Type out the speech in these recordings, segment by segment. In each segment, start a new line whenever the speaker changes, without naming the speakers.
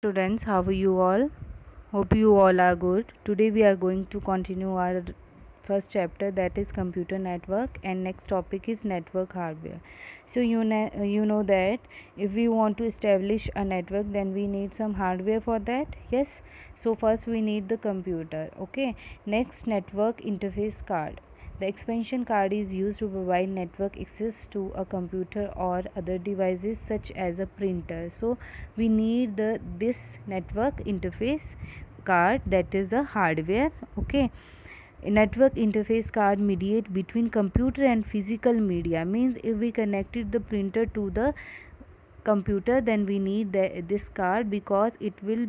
Students, how are you all? Hope you all are good. Today we are going to continue our first chapter, that is computer network, and next topic is network hardware. So you know that if we want to establish a network, then we need some hardware for that. Yes. So first we need the computer. Okay. Next, network interface card. The expansion card is used to provide network access to a computer or other devices such as a printer. So we need this network interface card, that is a hardware. Okay. A network interface card mediate between computer and physical media, means if we connected the printer to the computer, then we need this card, because it will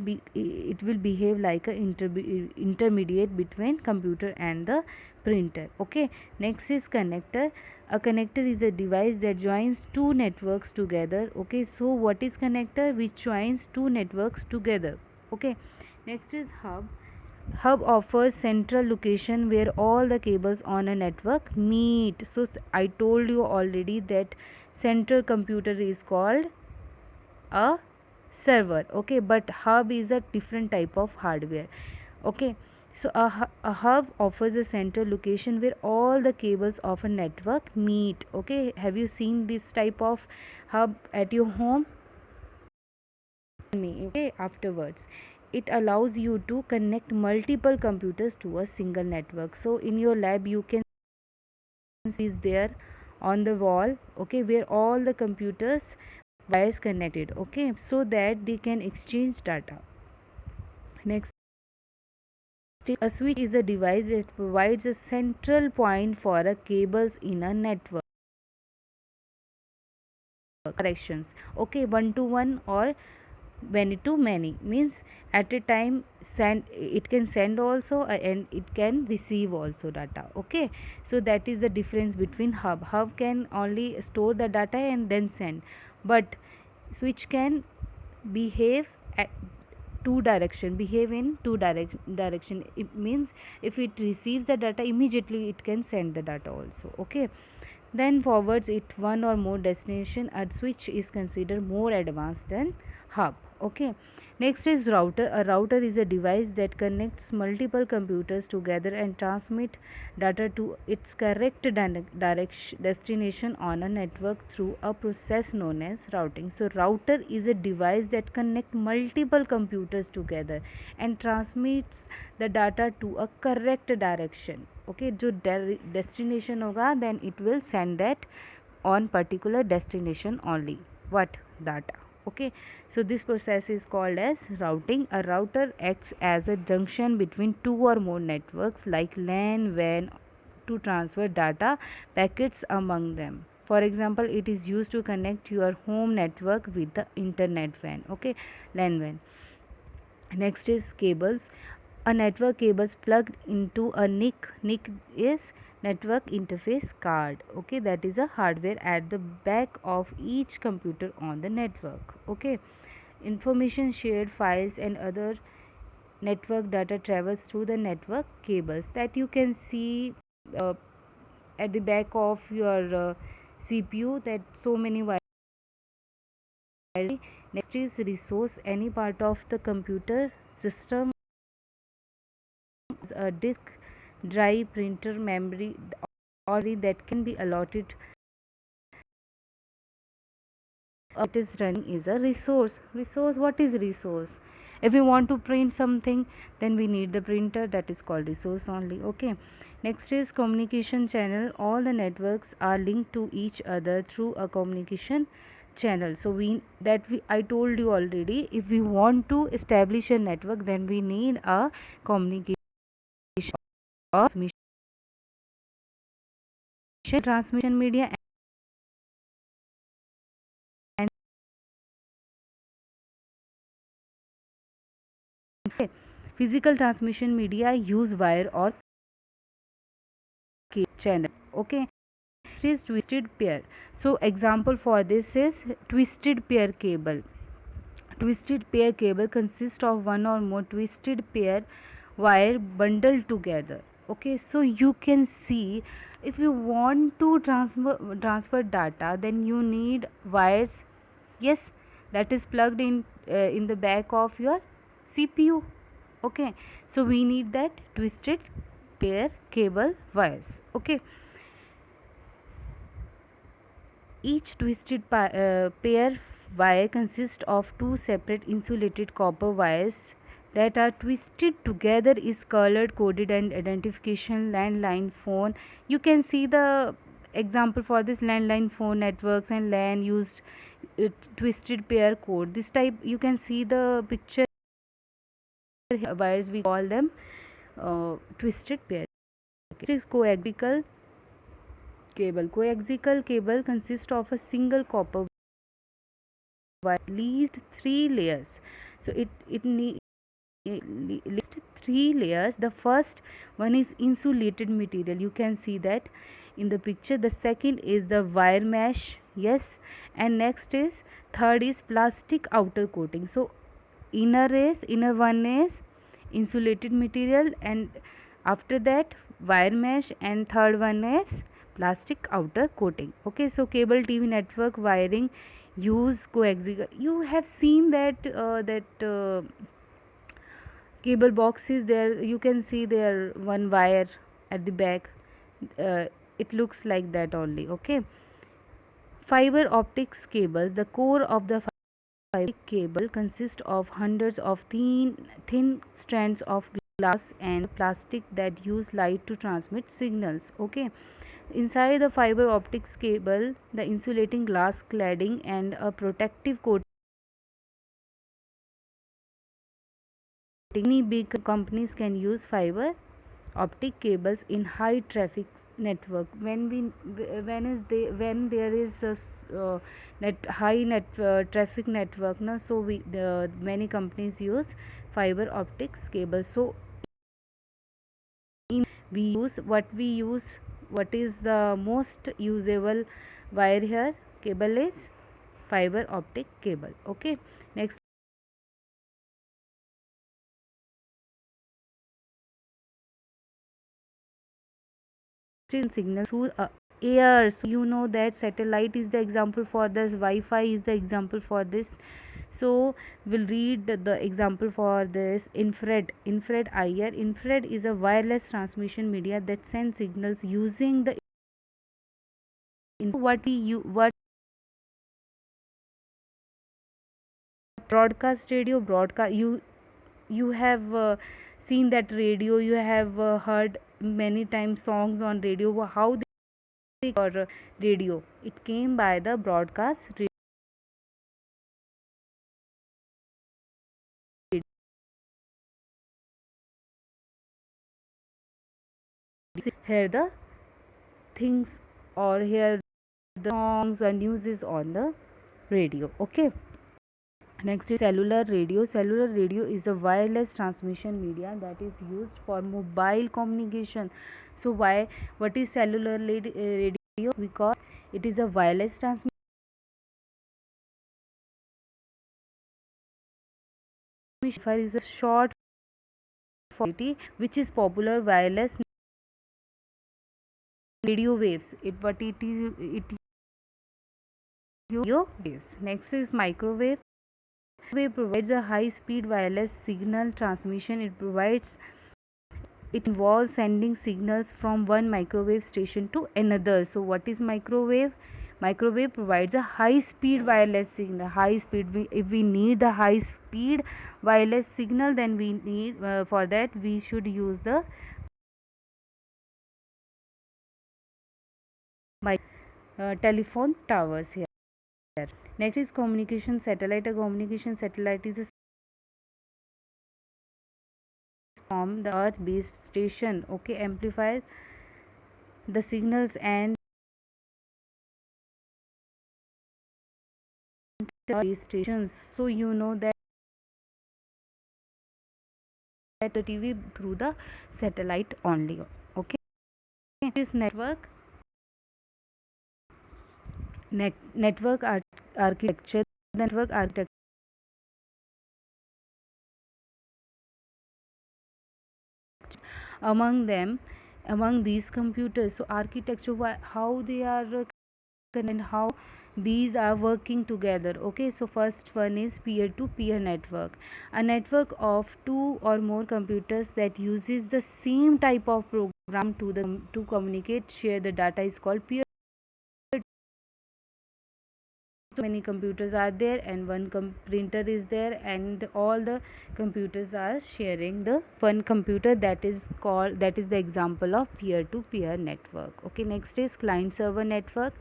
behave like a intermediate between computer and the printer. Okay. Next is connector. A connector is a device that joins two networks together. Okay. So what is connector? Which joins two networks together. Okay. Next is hub. Hub offers central location where all the cables on a network meet. So I told you already that central computer is called a server. Okay, but hub is a different type of hardware. Okay. So a hub offers a central location where all the cables of a network meet. Okay, have you seen this type of hub at your home? Me. Okay, afterwards it allows you to connect multiple computers to a single network. So in your lab you can see is there on the wall. Okay, where all the computers wires connected. Okay, so that they can exchange data. Next, a switch is a device that provides a central point for a cables in a network. Corrections. Okay, one to one or many to many, means at a time send, it can send also, and it can receive also data. Okay. So that is the difference between hub. Hub can only store the data and then send, but switch can behave at behave in direction. It means if it receives the data immediately, it can send the data also. Okay. Then forwards it one or more destination, a switch is considered more advanced than hub. Okay. Next is router. A router is a device that connects multiple computers together and transmit data to its correct direction destination on a network through a process known as routing. So router is a device that connects multiple computers together and transmits the data to a correct direction. Okay, जो destination होगा, then it will send that on particular destination only. What? Data. Okay. So this process is called as routing. A router acts as a junction between two or more networks like LAN, WAN, to transfer data packets among them. For example, it is used to connect your home network with the internet WAN. Okay. LAN, WAN. Next is cables. A network cables plugged into a NIC. NIC is network interface card. Okay, that is a hardware at the back of each computer on the network. Okay. Information shared, files and other network data travels through the network cables, that you can see uh, at the back of your CPU, that so many wires. Next is resource. Any part of the computer system, a disk, drive, printer, memory, or that can be allotted, it is running, is a resource. Resource, what is resource? If we want to print something, then we need the printer, that is called resource only. Okay. Next is communication channel. All the networks are linked to each other through a communication channel. So I told you already, if we want to establish a network, then we need a communication or transmission media and physical transmission media use wire or channel. Okay. Next is twisted pair. So example for this is twisted pair cable. Twisted pair cable consists of one or more twisted pair wire bundled together. Okay, so you can see, if you want to transfer data, then you need wires. Yes, that is plugged in the back of your CPU. Okay, so we need that twisted pair cable wires. Okay, each twisted pair wire consists of two separate insulated copper wires that are twisted together is colored coded and identification landline phone. You can see the example for this landline phone networks and LAN used twisted pair code. This type you can see the picture wires, we call them twisted pair. This is coaxial cable. Coaxial cable consists of a single copper wire, at least three layers. So it needs list three layers. The first one is insulated material, you can see that in the picture. The second is the wire mesh, yes, and next is third is plastic outer coating. So inner one is insulated material, and after that wire mesh, and third one is plastic outer coating. Okay, so cable TV network wiring use coaxial. You have seen that cable boxes there, you can see there one wire at the back. uh, it looks like that only. Okay, fiber optics cables. The core of the fiber cable consists of hundreds of thin strands of glass and plastic that use light to transmit signals. Okay, inside the fiber optics cable, the insulating glass cladding and a protective coating. Many big companies can use fiber optic cables in high traffic network. When there is a high traffic network, na, so many companies use fiber optics cables. So what is the most usable wire here? Cable is fiber optic cable. Okay, next signal through air. So you know that satellite is the example for this, Wi-Fi is the example for this. So we'll read the example for this. Infrared IR. Infrared is a wireless transmission media that sends signals using the what broadcast radio. Broadcast, you have seen that radio, you have heard many times songs on radio. How they or radio, it came by the broadcast radio. Hear the things or hear the songs and news is on the radio. Okay, next is cellular radio. Cellular radio is a wireless transmission media that is used for mobile communication. So why, what is cellular radio? Because it is a wireless transmission. Wi-Fi is a short form which is popular wireless radio waves. It radio waves. Next is microwave. Microwave provides a high speed wireless signal transmission. It involves sending signals from one microwave station to another. So what is microwave? Microwave provides a high speed wireless signal. High speed, if we need the high speed wireless signal, then we need for that we should use the telephone towers here. Next is communication satellite. A communication satellite is a from the earth based station. Okay, amplifies the signals and base stations. So you know that the TV through the satellite only. Okay, this network architecture. Network architecture, among them, among these computers. So architecture, how they are and how these are working together. Okay, so first one is peer to peer network, a network of two or more computers that uses the same type of program to communicate, share the data is called peer. So many computers are there and one printer is there, and all the computers are sharing the one computer, that is the example of peer to peer network. Okay, next is client server network,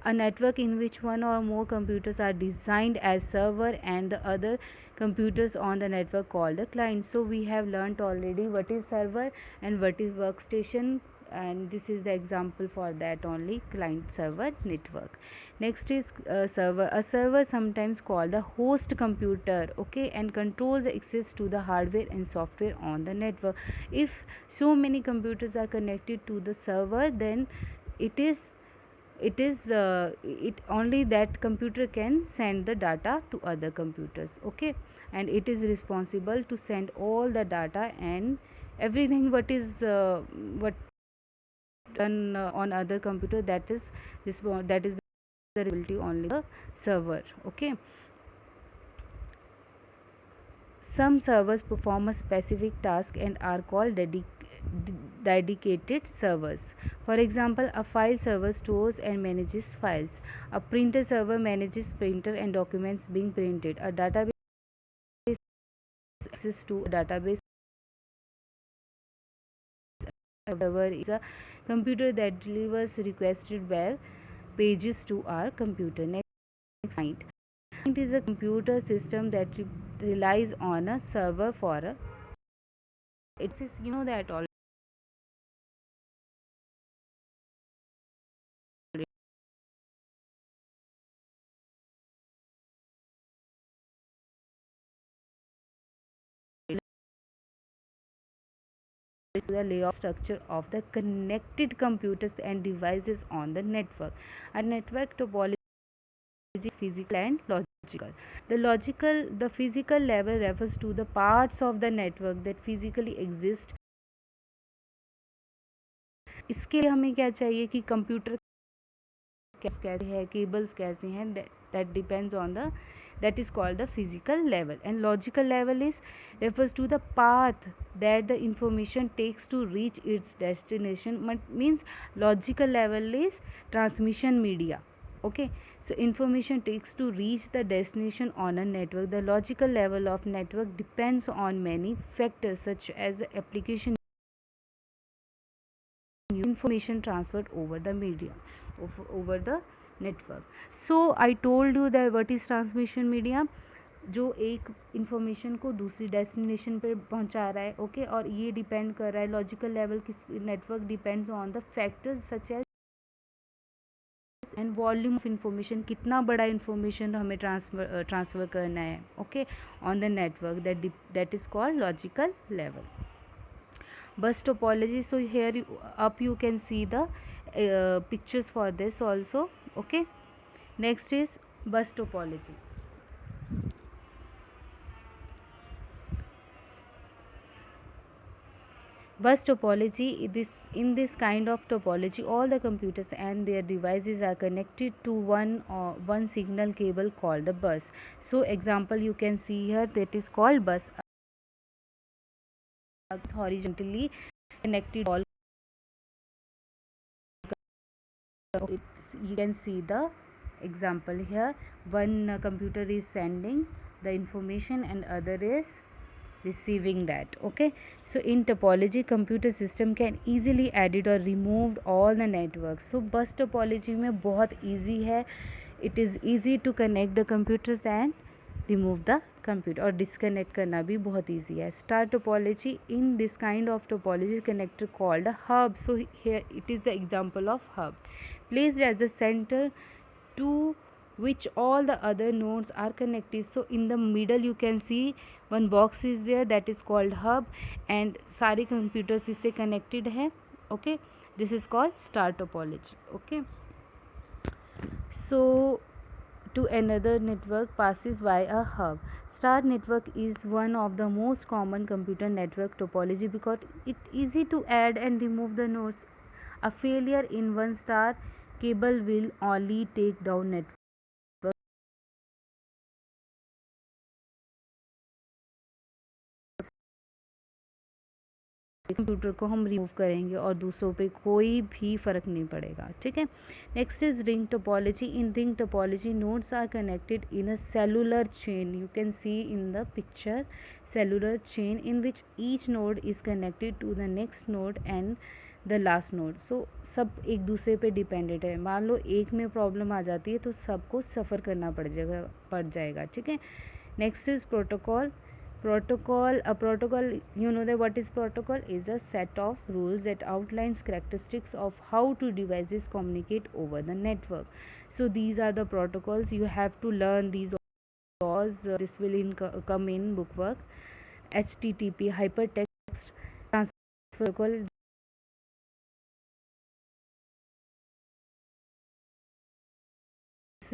a network in which one or more computers are designed as server and the other computers on the network called the client. So we have learnt already what is server and what is workstation, and this is the example for that only, client server network. Next is server, a server sometimes called the host computer. Okay, and controls access to the hardware and software on the network. If so many computers are connected to the server, then it only that computer can send the data to other computers. Okay, and it is responsible to send all the data and everything what done on other computer, that is the responsibility only the server. Okay, some servers perform a specific task and are called dedicated servers. For example, a file server stores and manages files, a printer server manages printer and documents being printed, a database access to a database server is a computer that delivers requested web pages to our computer. Next, client is a computer system that relies on a server for a, it's you know that all the layout structure of the connected computers and devices on the network. A network topology is physical and logical. The physical level refers to the parts of the network that physically exist. इसके लिए हमें क्या चाहिए कि computer कैसे है, cables कैसे हैं, that depends on the, that is called the physical level. And logical level is refers to the path that the information takes to reach its destination. Means logical level is transmission media. Okay, so information takes to reach the destination on a network. The logical level of network depends on many factors such as the application information transferred over the media, over the network. So I told you that what is transmission media, जो एक information को दूसरी destination पे पहुंचा रहा है. Okay, और ये डिपेंड कर रहा है लॉजिकल लेवल किस network depends on the factors such as and volume of information, कितना बड़ा इंफॉर्मेशन हमें ट्रांसफ़र करना है. Okay, on the network, that is called logical level. Bus topology, so here you can see the pictures for this also. Okay, next is bus topology. Bus topology, in this kind of topology, all the computers and their devices are connected to one signal cable called the bus. So example you can see here, that is called bus. Horizontally connected all, you can see the example here. One computer is sending the information and other is receiving that. Okay, so in topology, computer system can easily edit or remove all the networks. So bus topology में बहुत easy है. It is easy to connect the computers and remove the computer, और disconnect करना भी बहुत easy है. Star topology, in this kind of topology connector called a hub. So here it is the example of hub, placed at the center to which all the other nodes are connected. So in the middle you can see one box is there, that is called hub, and सारे computers इससे connected है. Okay, this is called star topology. Okay, so to another network passes by a hub. Star network is one of the most common computer network topology because it easy to add and remove the nodes. A failure in one star cable will only take down network. Computer को हम remove करेंगे और दूसरों पे कोई भी फ़र्क नहीं पड़ेगा, ठीक है। Next is ring topology. In ring topology nodes are connected in a cellular chain, you can see in the picture, cellular chain in which each node is connected to the next node and the last node. So सब एक दूसरे पे dependent है। मान लो एक में problem आ जाती है तो सबको सफ़र करना पड़ जाएगा, ठीक है। Next is protocol. A protocol, you know that what is protocol is a set of rules that outlines characteristics of how two devices communicate over the network. So these are the protocols, you have to learn these laws, this will come in bookwork. HTTP, hypertext transfer protocol,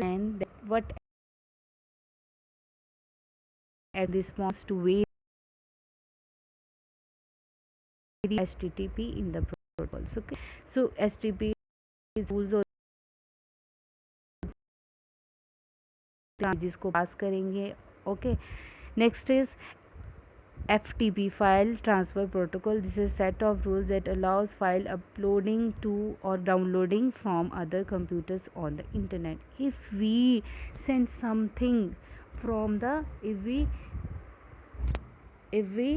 and what response to very HTTP in the protocols, okay. So HTTP rules और जिसको पास करेंगे, okay. Next is FTP, file transfer protocol. This is a set of rules that allows file uploading to or downloading from other computers on the internet. If we send something from the if we